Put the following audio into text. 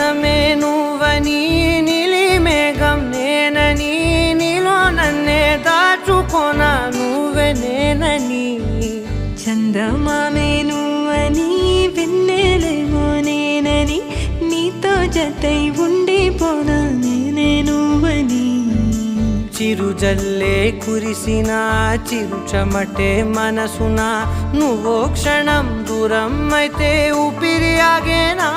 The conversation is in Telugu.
ఆకాశమే నువ్వని నీలి మేఘం నేనని నీలో నన్నే దాచుకోనా నువ్వే నేనని చందమామే నువ్వని వెన్నెలేమో నేనని నీతో జతై ఉండిపోనా నేనే నువ్వని చిరుజల్లే కురిసిన చిరు చెమటే మనసున నువ్వో క్షణం దూరం అయితే ఊపిరి ఆగేనా